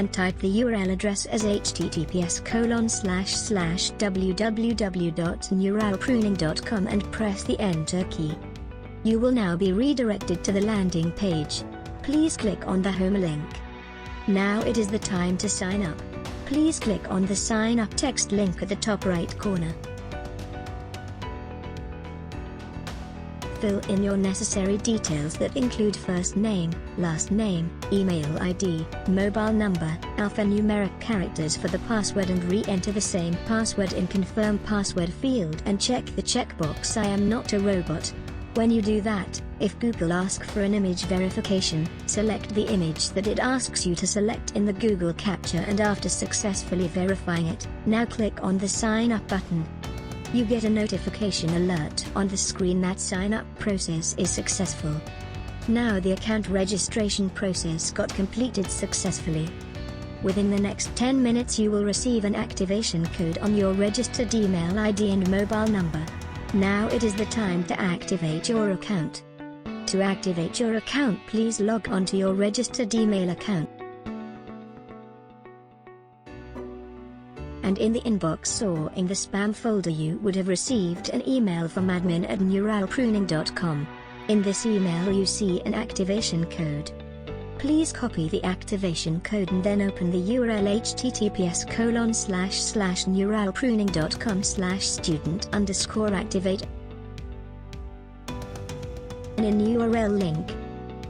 and type the URL address as https://www.neuralpruning.com and press the Enter key. You will now be redirected to the landing page. Please click on the home link. Now it is the time to sign up. Please click on the sign up text link at the top right corner. Fill in your necessary details that include first name, last name, email ID, mobile number, alphanumeric characters for the password, and re-enter the same password in Confirm Password field and check the checkbox I am not a robot. When you do that, if Google asks for an image verification, select the image that it asks you to select in the Google Capture, and after successfully verifying it, now click on the Sign Up button. You get a notification alert on the screen that sign-up process is successful. Now the account registration process got completed successfully. Within the next 10 minutes you will receive an activation code on your registered email ID and mobile number. Now it is the time to activate your account. To activate your account, please log on to your registered email account. And in the inbox or in the spam folder you would have received an email from admin@neuralpruning.com. In this email you see an activation code. Please copy the activation code and then open the URL https://neuralpruning.com/student_activate in a URL link.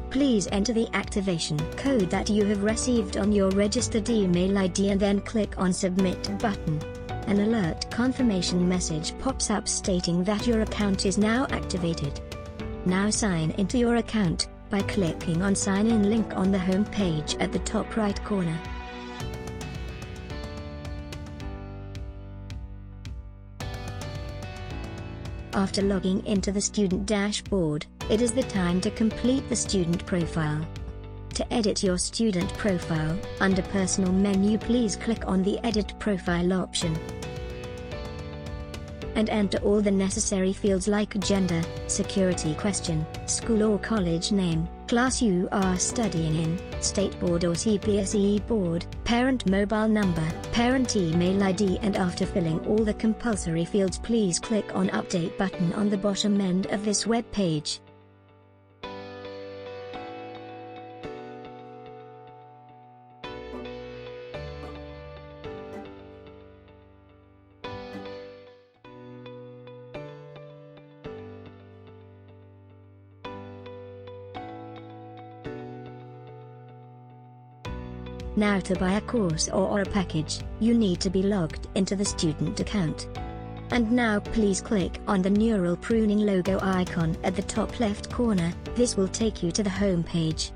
Please enter the activation code that you have received on your registered email ID and then click on Submit button. An alert confirmation message pops up stating that your account is now activated. Now sign into your account by clicking on Sign In link on the home page at the top right corner. After logging into the student dashboard, it is the time to complete the student profile. To edit your student profile, under Personal menu please click on the Edit Profile option. And enter all the necessary fields like gender, security question, school or college name, class you are studying in, state board or CPSE board, parent mobile number, parent email ID, and after filling all the compulsory fields please click on Update button on the bottom end of this web page. Now to buy a course or a package, you need to be logged into the student account. And now please click on the Neural Pruning logo icon at the top left corner. This will take you to the home page.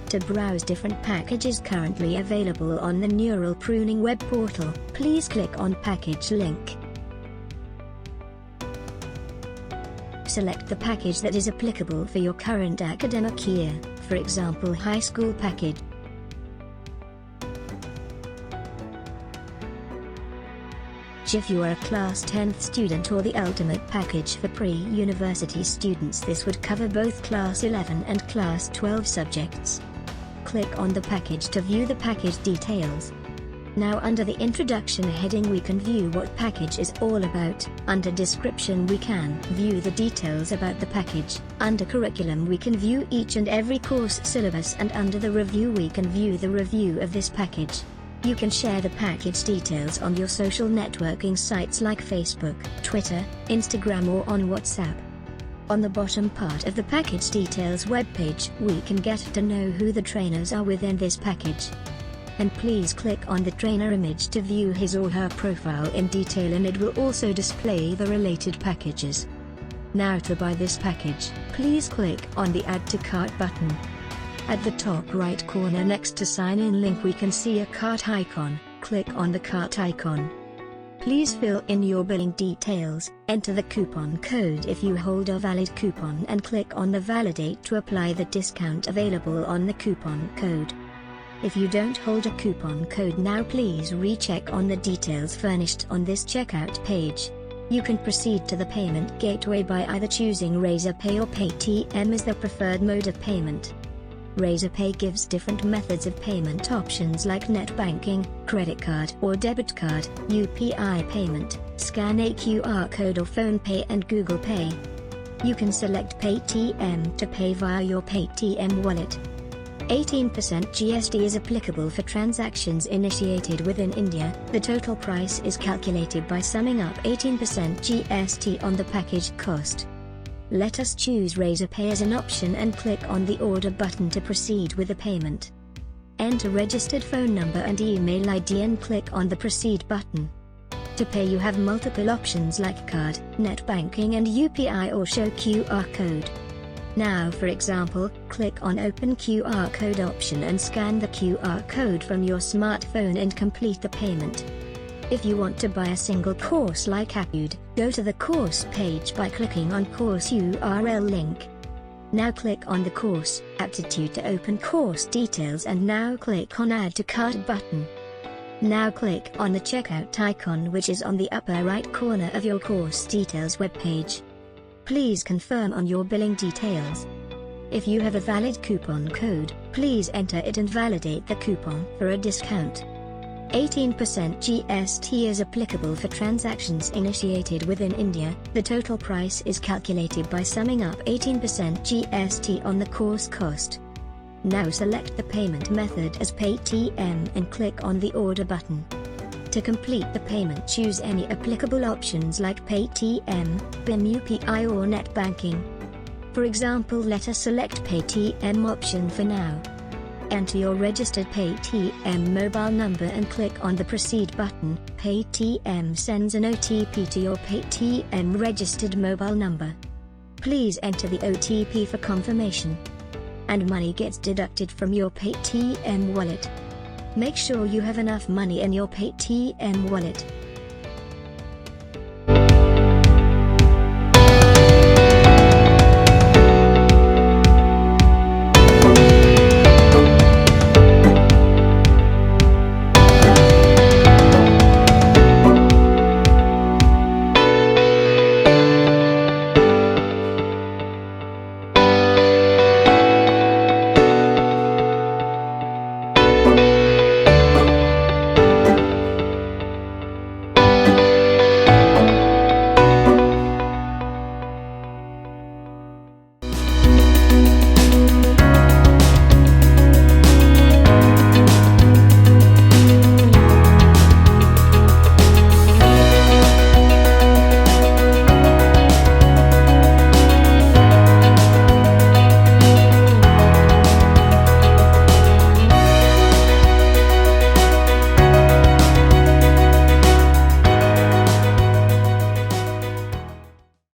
To browse different packages currently available on the Neural Pruning web portal, please click on Package link. Select the package that is applicable for your current academic year, for example high school package. If you are a Class 10th student or the ultimate package for pre-university students, this would cover both Class 11 and Class 12 subjects. Click on the package to view the package details. Now under the Introduction heading we can view what package is all about. Under Description we can view the details about the package. Under Curriculum we can view each and every course syllabus, and under the Review we can view the review of this package. You can share the package details on your social networking sites like Facebook, Twitter, Instagram or on WhatsApp. On the bottom part of the package details webpage, we can get to know who the trainers are within this package. And please click on the trainer image to view his or her profile in detail, and it will also display the related packages. Now to buy this package, please click on the Add to Cart button. At the top right corner next to Sign In link we can see a cart icon. Click on the cart icon. Please fill in your billing details, enter the coupon code if you hold a valid coupon, and click on the Validate to apply the discount available on the coupon code. If you don't hold a coupon code now, please recheck on the details furnished on this checkout page. You can proceed to the payment gateway by either choosing Razor Pay or Paytm as the preferred mode of payment. Razorpay gives different methods of payment options like net banking, credit card or debit card, UPI payment, scan a QR code or phone pay and Google Pay. You can select Paytm to pay via your Paytm wallet. 18% GST is applicable for transactions initiated within India. The total price is calculated by summing up 18% GST on the package cost. Let us choose Razorpay as an option and click on the order button to proceed with the payment. Enter registered phone number and email ID and click on the proceed button. To pay you have multiple options like card, net banking and UPI or show QR code. Now for example, click on open QR code option and scan the QR code from your smartphone and complete the payment. If you want to buy a single course like Aptitude, go to the course page by clicking on course URL link. Now click on the course, Aptitude to open course details and now click on add to cart button. Now click on the checkout icon which is on the upper right corner of your course details webpage. Please confirm on your billing details. If you have a valid coupon code, please enter it and validate the coupon for a discount. 18% GST is applicable for transactions initiated within India. The total price is calculated by summing up 18% GST on the course cost. Now select the payment method as Paytm and click on the order button. To complete the payment, choose any applicable options like Paytm, BIM UPI or net banking. For example, let us select Paytm option for now. Enter your registered Paytm mobile number and click on the proceed button. Paytm sends an OTP to your Paytm registered mobile number. Please enter the OTP for confirmation. And money gets deducted from your Paytm wallet. Make sure you have enough money in your Paytm wallet.